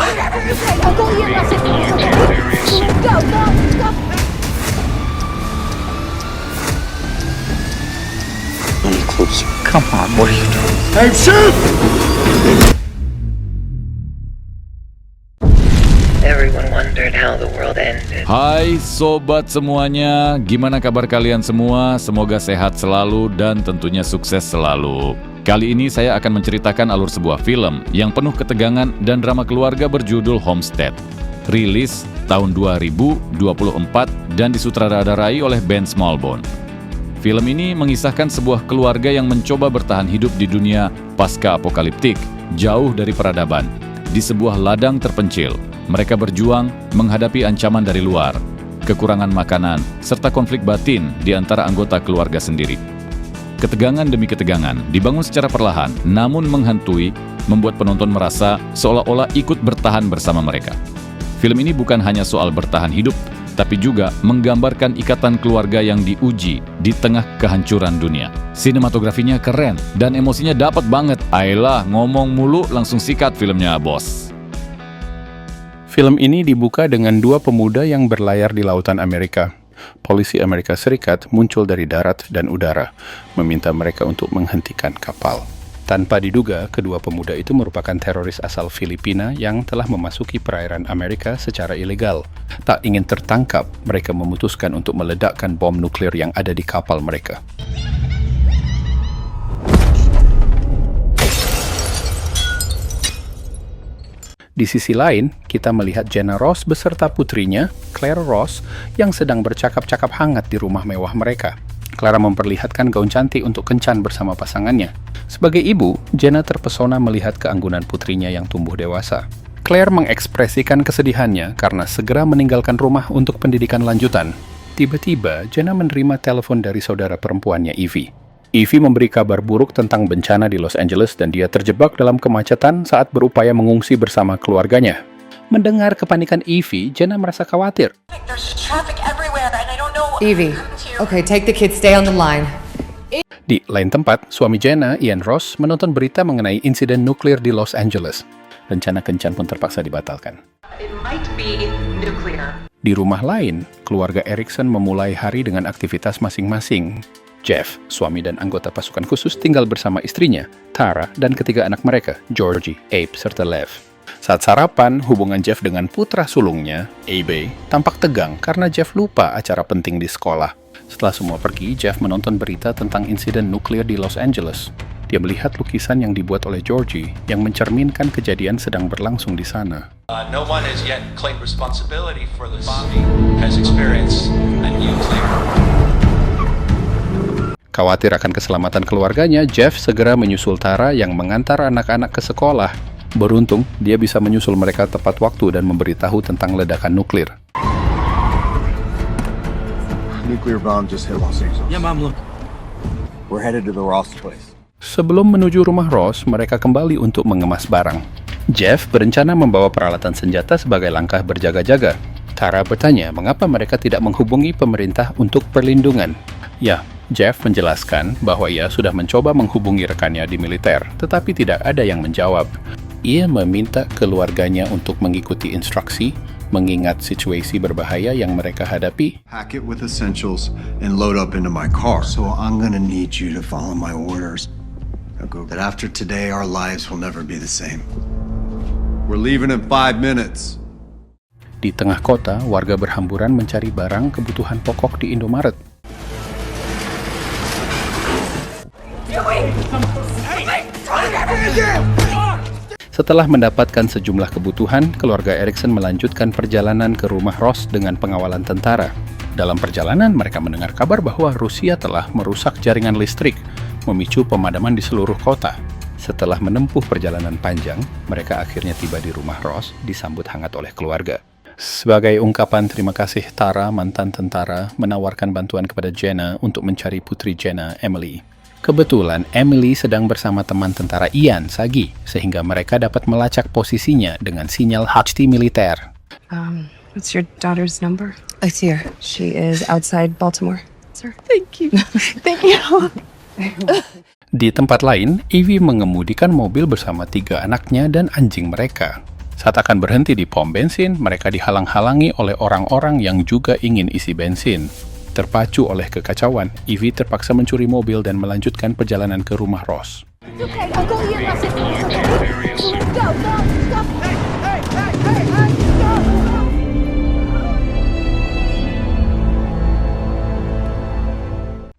Any closer. Come on, what are you doing? Hey, shoot! Everyone wondered how the world ended. Hai sobat semuanya, gimana kabar kalian semua? Semoga sehat selalu dan tentunya sukses selalu. Kali ini saya akan menceritakan alur sebuah film yang penuh ketegangan dan drama keluarga berjudul Homestead. Rilis tahun 2024 dan disutradarai oleh Ben Smallbone. Film ini mengisahkan sebuah keluarga yang mencoba bertahan hidup di dunia pasca-apokaliptik, jauh dari peradaban. Di sebuah ladang terpencil, mereka berjuang menghadapi ancaman dari luar, kekurangan makanan, serta konflik batin di antara anggota keluarga sendiri. Ketegangan demi ketegangan dibangun secara perlahan, namun menghantui, membuat penonton merasa seolah-olah ikut bertahan bersama mereka. Film ini bukan hanya soal bertahan hidup, tapi juga menggambarkan ikatan keluarga yang diuji di tengah kehancuran dunia. Sinematografinya keren dan emosinya dapat banget. Ayolah, ngomong mulu langsung sikat filmnya, bos. Film ini dibuka dengan dua pemuda yang berlayar di lautan Amerika. Polisi Amerika Serikat muncul dari darat dan udara, meminta mereka untuk menghentikan kapal. Tanpa diduga, kedua pemuda itu merupakan teroris asal Filipina yang telah memasuki perairan Amerika secara ilegal. Tak ingin tertangkap, mereka memutuskan untuk meledakkan bom nuklir yang ada di kapal mereka. Di sisi lain, kita melihat Jenna Ross beserta putrinya, Claire Ross, yang sedang bercakap-cakap hangat di rumah mewah mereka. Clara memperlihatkan gaun cantik untuk kencan bersama pasangannya. Sebagai ibu, Jenna terpesona melihat keanggunan putrinya yang tumbuh dewasa. Claire mengekspresikan kesedihannya karena segera meninggalkan rumah untuk pendidikan lanjutan. Tiba-tiba, Jenna menerima telepon dari saudara perempuannya, Evie. Evie memberi kabar buruk tentang bencana di Los Angeles dan dia terjebak dalam kemacetan saat berupaya mengungsi bersama keluarganya. Mendengar kepanikan Evie, Jenna merasa khawatir. Evie, okay, take the kids, stay on the line. Di lain tempat, suami Jenna, Ian Ross, menonton berita mengenai insiden nuklir di Los Angeles. Rencana kencan pun terpaksa dibatalkan. It might be nuclear. Di rumah lain, keluarga Erickson memulai hari dengan aktivitas masing-masing. Jeff, suami dan anggota pasukan khusus, tinggal bersama istrinya, Tara, dan ketiga anak mereka, Georgie, Abe, serta Lev. Saat sarapan, hubungan Jeff dengan putra sulungnya, Abe, tampak tegang karena Jeff lupa acara penting di sekolah. Setelah semua pergi, Jeff menonton berita tentang insiden nuklir di Los Angeles. Dia melihat lukisan yang dibuat oleh Georgie yang mencerminkan kejadian sedang berlangsung di sana. No one has yet claimed responsibility for this. Bobby has experienced a nuclear. Khawatir akan keselamatan keluarganya, Jeff segera menyusul Tara yang mengantar anak-anak ke sekolah. Beruntung, dia bisa menyusul mereka tepat waktu dan memberitahu tentang ledakan nuklir. Nuclear bomb just hit Los Angeles. Yeah, Mom, look. We're headed to the Ross place. Sebelum menuju rumah Ross, mereka kembali untuk mengemas barang. Jeff berencana membawa peralatan senjata sebagai langkah berjaga-jaga. Tara bertanya mengapa mereka tidak menghubungi pemerintah untuk perlindungan. Ya, Jeff menjelaskan bahwa ia sudah mencoba menghubungi rekannya di militer, tetapi tidak ada yang menjawab. Ia meminta keluarganya untuk mengikuti instruksi, mengingat situasi berbahaya yang mereka hadapi. Pack it with essentials and load up into my car. So I'm gonna need you to follow my orders. That after today, our lives will never be the same. We're leaving in 5 minutes. Di tengah kota, warga berhamburan mencari barang kebutuhan pokok di Indomaret. Setelah mendapatkan sejumlah kebutuhan, keluarga Erickson melanjutkan perjalanan ke rumah Ross dengan pengawalan tentara. Dalam perjalanan, mereka mendengar kabar bahwa Rusia telah merusak jaringan listrik, memicu pemadaman di seluruh kota. Setelah menempuh perjalanan panjang, mereka akhirnya tiba di rumah Ross, disambut hangat oleh keluarga. Sebagai ungkapan terima kasih, Tara, mantan tentara, menawarkan bantuan kepada Jenna untuk mencari putri Jenna, Emily. Kebetulan Emily sedang bersama teman tentara Ian, Sagi, sehingga mereka dapat melacak posisinya dengan sinyal HT militer. What's your daughter's number? It's here. She is outside Baltimore. Sir, thank you. Thank you. Di tempat lain, Evie mengemudikan mobil bersama 3 anaknya dan anjing mereka. Saat akan berhenti di pom bensin, mereka dihalang-halangi oleh orang-orang yang juga ingin isi bensin. Terpacu oleh kekacauan, Evie terpaksa mencuri mobil dan melanjutkan perjalanan ke rumah Ross. Okay, I'll go here. Go.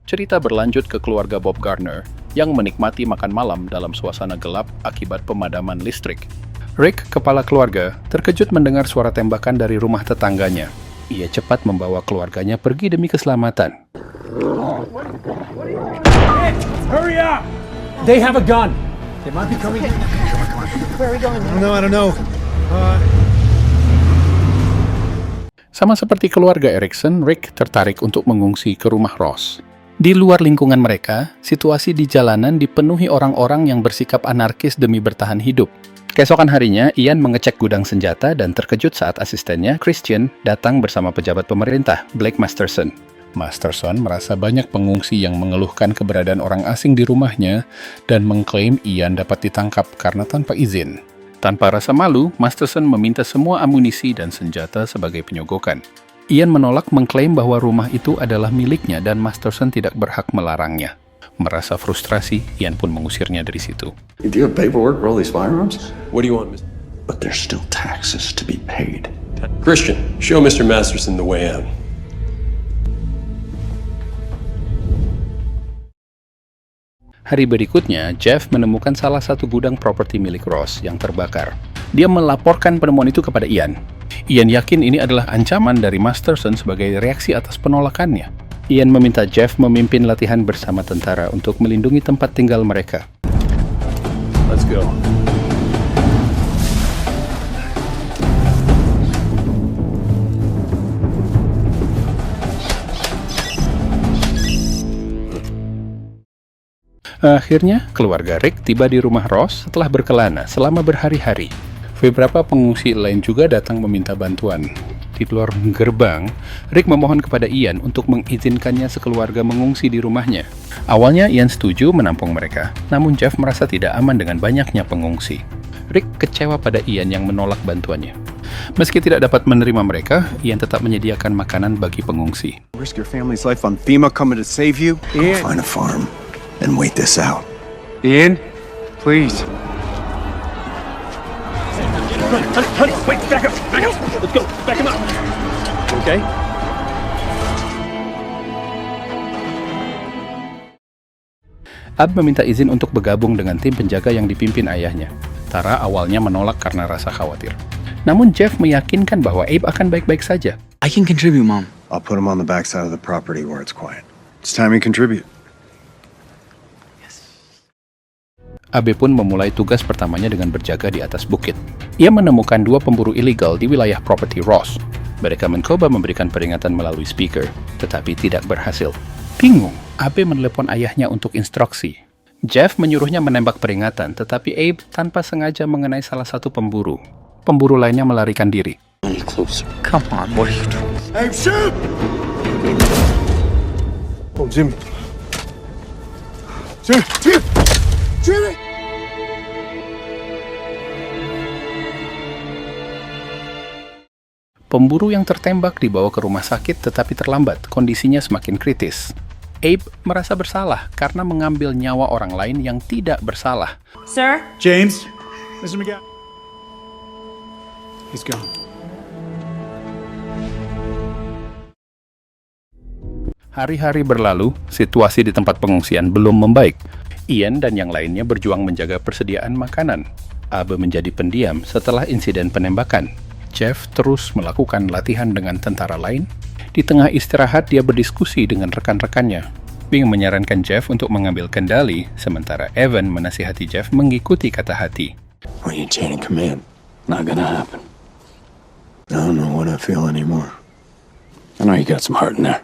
Cerita berlanjut ke keluarga Bob Gardner yang menikmati makan malam dalam suasana gelap akibat pemadaman listrik. Rick, kepala keluarga, terkejut mendengar suara tembakan dari rumah tetangganya. Ia cepat membawa keluarganya pergi demi keselamatan. Hurry up! They have a gun. They might be coming in. Where are we going? I don't know. Sama seperti keluarga Erickson, Rick tertarik untuk mengungsi ke rumah Ross. Di luar lingkungan mereka, situasi di jalanan dipenuhi orang-orang yang bersikap anarkis demi bertahan hidup. Keesokan harinya, Ian mengecek gudang senjata dan terkejut saat asistennya, Christian, datang bersama pejabat pemerintah, Blake Masterson. Masterson merasa banyak pengungsi yang mengeluhkan keberadaan orang asing di rumahnya dan mengklaim Ian dapat ditangkap karena tanpa izin. Tanpa rasa malu, Masterson meminta semua amunisi dan senjata sebagai penyogokan. Ian menolak mengklaim bahwa rumah itu adalah miliknya dan Masterson tidak berhak melarangnya. Merasa frustrasi, Ian pun mengusirnya dari situ. Do you have paperwork for all these firearms? What do you want, Mr. But there's still taxes to be paid. Christian, show Mr. Masterson the way out. Hari berikutnya, Jeff menemukan salah satu gudang properti milik Ross yang terbakar. Dia melaporkan penemuan itu kepada Ian. Ian yakin ini adalah ancaman dari Masterson sebagai reaksi atas penolakannya. Ian meminta Jeff memimpin latihan bersama tentara untuk melindungi tempat tinggal mereka. Let's go. Akhirnya, keluarga Rick tiba di rumah Ross setelah berkelana selama berhari-hari. Beberapa pengungsi lain juga datang meminta bantuan. Di luar gerbang, Rick memohon kepada Ian untuk mengizinkannya sekeluarga mengungsi di rumahnya. Awalnya Ian setuju menampung mereka, namun Jeff merasa tidak aman dengan banyaknya pengungsi. Rick kecewa pada Ian yang menolak bantuannya. Meski tidak dapat menerima mereka, Ian tetap menyediakan makanan bagi pengungsi. Risk your family's life on FEMA coming to save you? Go find a farm and wait this out. Ian, please. Honey, wait, back up. Let's go, back him up. Okay? Ab meminta izin untuk bergabung dengan tim penjaga yang dipimpin ayahnya. Tara awalnya menolak karena rasa khawatir. Namun Jeff meyakinkan bahwa Abe akan baik-baik saja. I can contribute, Mom. I'll put him on the backside of the property where it's quiet. It's time you contribute. Abe pun memulai tugas pertamanya dengan berjaga di atas bukit. Ia menemukan dua pemburu ilegal di wilayah properti Ross. Mereka mencoba memberikan peringatan melalui speaker, tetapi tidak berhasil. Bingung, Abe menelepon ayahnya untuk instruksi. Jeff menyuruhnya menembak peringatan, tetapi Abe tanpa sengaja mengenai salah satu pemburu. Pemburu lainnya melarikan diri. Come on, what are you doing? Hey, shoot! Oh, Jimmy. Jimmy! Pemburu yang tertembak dibawa ke rumah sakit tetapi terlambat, kondisinya semakin kritis. Abe merasa bersalah karena mengambil nyawa orang lain yang tidak bersalah. Sir? James? Mr. McGowan? He's gone. Hari-hari berlalu, situasi di tempat pengungsian belum membaik. Ian dan yang lainnya berjuang menjaga persediaan makanan. Abe menjadi pendiam setelah insiden penembakan. Jeff terus melakukan latihan dengan tentara lain. Di tengah istirahat, dia berdiskusi dengan rekan-rekannya. Bing menyarankan Jeff untuk mengambil kendali, sementara Evan menasihati Jeff mengikuti kata hati. When you chain in command, not gonna happen. I don't know what I feel anymore. I know you got some heart in there.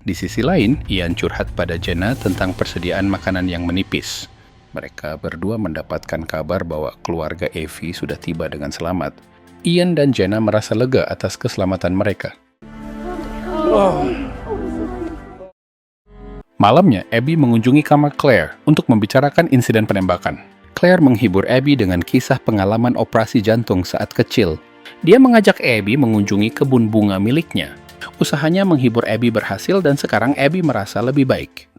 Di sisi lain, Ian curhat pada Jenna tentang persediaan makanan yang menipis. Mereka berdua mendapatkan kabar bahwa keluarga Evie sudah tiba dengan selamat. Ian dan Jenna merasa lega atas keselamatan mereka. Malamnya, Abby mengunjungi kamar Claire untuk membicarakan insiden penembakan. Claire menghibur Abby dengan kisah pengalaman operasi jantung saat kecil. Dia mengajak Abby mengunjungi kebun bunga miliknya. Usahanya menghibur Abby berhasil dan sekarang Abby merasa lebih baik.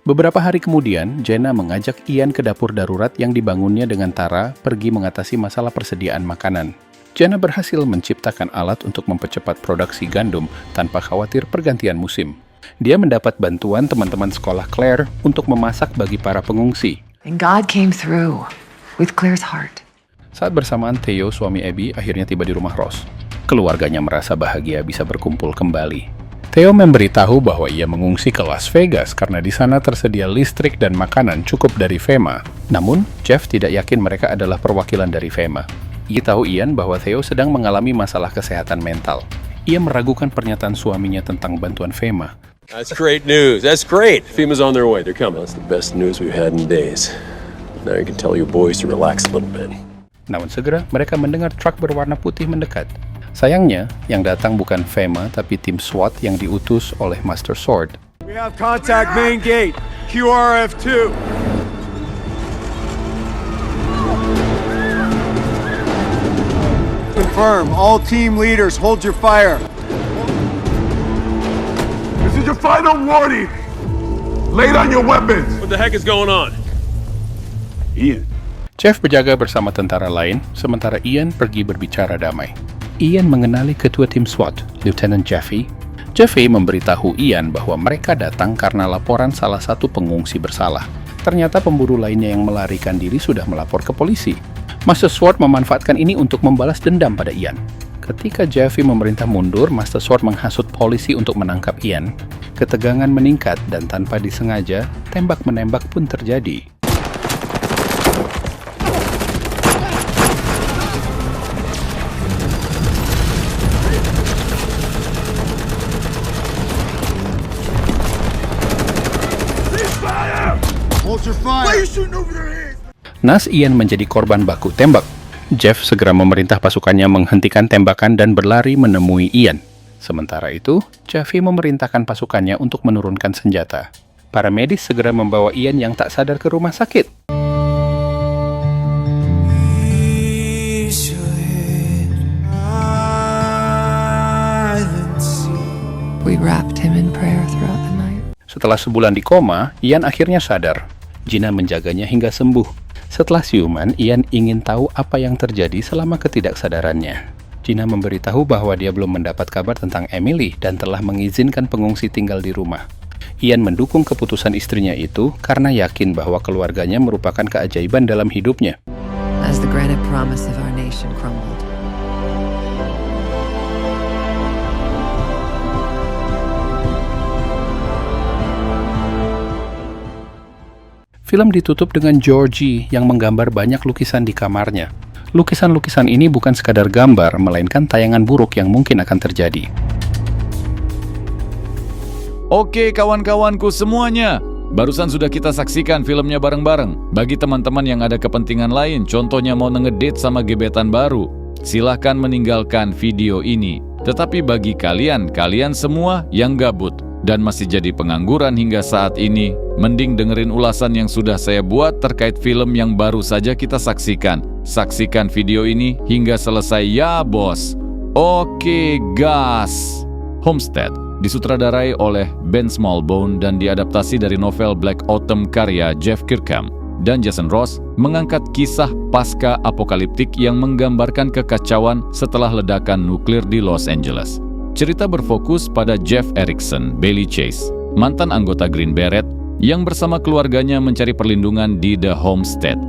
Beberapa hari kemudian, Jenna mengajak Ian ke dapur darurat yang dibangunnya dengan Tara pergi mengatasi masalah persediaan makanan. Jenna berhasil menciptakan alat untuk mempercepat produksi gandum tanpa khawatir pergantian musim. Dia mendapat bantuan teman-teman sekolah Claire untuk memasak bagi para pengungsi. And God came through with Claire's heart. Saat bersamaan Theo, suami Abby, akhirnya tiba di rumah Ross. Keluarganya merasa bahagia bisa berkumpul kembali. Theo memberitahu bahwa ia mengungsi ke Las Vegas karena di sana tersedia listrik dan makanan cukup dari FEMA. Namun, Jeff tidak yakin mereka adalah perwakilan dari FEMA. Ia tahu Ian bahwa Theo sedang mengalami masalah kesehatan mental. Ia meragukan pernyataan suaminya tentang bantuan FEMA. That's great news. That's great. FEMA's on their way. They're coming. That's the best news we've had in days. Now you can tell your boys to relax a little bit. Namun segera mereka mendengar truk berwarna putih mendekat. Sayangnya, yang datang bukan FEMA tapi tim SWAT yang diutus oleh Master Sword. We have contact main gate, QRF2. Confirm, all team leaders hold your fire. This is your final warning. Lay down your weapons. What the heck is going on? Ian. Jeff berjaga bersama tentara lain, sementara Ian pergi berbicara damai. Ian mengenali ketua tim SWAT, Lieutenant Jeffy. Jeffy memberitahu Ian bahwa mereka datang karena laporan salah satu pengungsi bersalah. Ternyata pemburu lainnya yang melarikan diri sudah melapor ke polisi. Master Sword memanfaatkan ini untuk membalas dendam pada Ian. Ketika Jeffy memerintah mundur, Master Sword menghasut polisi untuk menangkap Ian. Ketegangan meningkat dan tanpa disengaja, tembak-menembak pun terjadi. Nas Ian menjadi korban baku tembak. Jeff segera memerintah pasukannya menghentikan tembakan dan berlari menemui Ian. Sementara itu, Jeffy memerintahkan pasukannya untuk menurunkan senjata. Para medis segera membawa Ian yang tak sadar ke rumah sakit. We wrapped him in prayer throughout the night. Setelah sebulan di koma, Ian akhirnya sadar. Gina menjaganya hingga sembuh. Setelah siuman, Ian ingin tahu apa yang terjadi selama ketidaksadarannya. Gina memberitahu bahwa dia belum mendapat kabar tentang Emily dan telah mengizinkan pengungsi tinggal di rumah. Ian mendukung keputusan istrinya itu karena yakin bahwa keluarganya merupakan keajaiban dalam hidupnya. As the granite promise of our nation crumbled. Film ditutup dengan Georgie yang menggambar banyak lukisan di kamarnya. Lukisan-lukisan ini bukan sekadar gambar, melainkan tayangan buruk yang mungkin akan terjadi. Oke kawan-kawanku semuanya, barusan sudah kita saksikan filmnya bareng-bareng. Bagi teman-teman yang ada kepentingan lain, contohnya mau ngedate sama gebetan baru, silahkan meninggalkan video ini. Tetapi bagi kalian semua yang gabut dan masih jadi pengangguran hingga saat ini, mending dengerin ulasan yang sudah saya buat terkait film yang baru saja kita saksikan. Saksikan video ini hingga selesai ya bos. Oke gas. Homestead disutradarai oleh Ben Smallbone dan diadaptasi dari novel Black Autumn karya Jeff Kirkham. Dan Jason Ross mengangkat kisah pasca apokaliptik yang menggambarkan kekacauan setelah ledakan nuklir di Los Angeles. Cerita berfokus pada Jeff Erickson, Bailey Chase, mantan anggota Green Beret yang bersama keluarganya mencari perlindungan di The Homestead,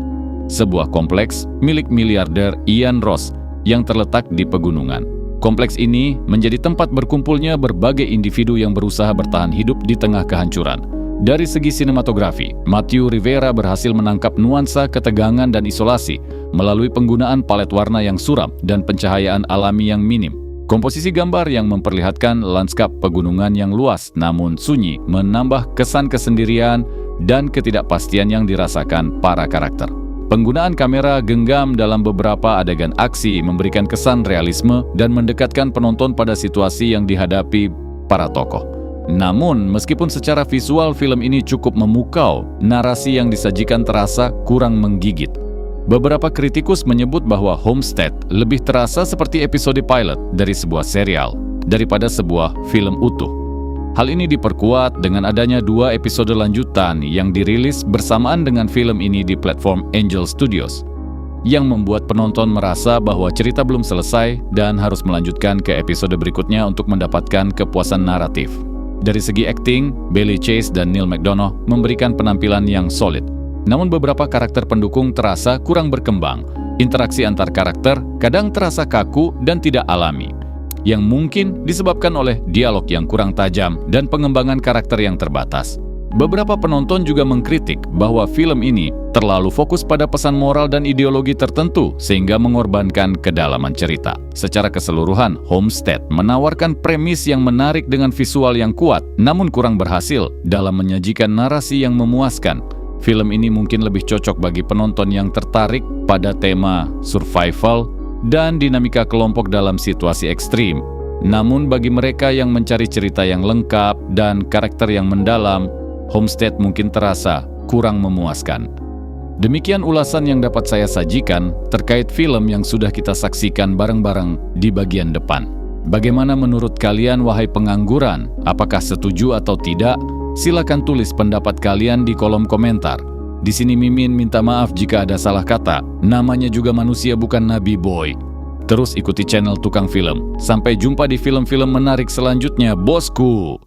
sebuah kompleks milik miliarder Ian Ross yang terletak di pegunungan. Kompleks ini menjadi tempat berkumpulnya berbagai individu yang berusaha bertahan hidup di tengah kehancuran. Dari segi sinematografi, Matthew Rivera berhasil menangkap nuansa ketegangan dan isolasi melalui penggunaan palet warna yang suram dan pencahayaan alami yang minim. Komposisi gambar yang memperlihatkan lanskap pegunungan yang luas namun sunyi menambah kesan kesendirian dan ketidakpastian yang dirasakan para karakter. Penggunaan kamera genggam dalam beberapa adegan aksi memberikan kesan realisme dan mendekatkan penonton pada situasi yang dihadapi para tokoh. Namun, meskipun secara visual film ini cukup memukau, narasi yang disajikan terasa kurang menggigit. Beberapa kritikus menyebut bahwa Homestead lebih terasa seperti episode pilot dari sebuah serial daripada sebuah film utuh. Hal ini diperkuat dengan adanya 2 episode lanjutan yang dirilis bersamaan dengan film ini di platform Angel Studios, yang membuat penonton merasa bahwa cerita belum selesai dan harus melanjutkan ke episode berikutnya untuk mendapatkan kepuasan naratif. Dari segi akting, Bailey Chase dan Neil McDonough memberikan penampilan yang solid. Namun beberapa karakter pendukung terasa kurang berkembang. Interaksi antar karakter kadang terasa kaku dan tidak alami, yang mungkin disebabkan oleh dialog yang kurang tajam dan pengembangan karakter yang terbatas. Beberapa penonton juga mengkritik bahwa film ini terlalu fokus pada pesan moral dan ideologi tertentu sehingga mengorbankan kedalaman cerita. Secara keseluruhan, Homestead menawarkan premis yang menarik dengan visual yang kuat, namun kurang berhasil dalam menyajikan narasi yang memuaskan. Film ini mungkin lebih cocok bagi penonton yang tertarik pada tema survival dan dinamika kelompok dalam situasi ekstrim. Namun bagi mereka yang mencari cerita yang lengkap dan karakter yang mendalam, Homestead mungkin terasa kurang memuaskan. Demikian ulasan yang dapat saya sajikan terkait film yang sudah kita saksikan bareng-bareng di bagian depan. Bagaimana menurut kalian, wahai pengangguran? Apakah setuju atau tidak? Silakan tulis pendapat kalian di kolom komentar. Di sini Mimin minta maaf jika ada salah kata. Namanya juga manusia, bukan Nabi Boy. Terus ikuti channel Tukang Film. Sampai jumpa di film-film menarik selanjutnya, bosku.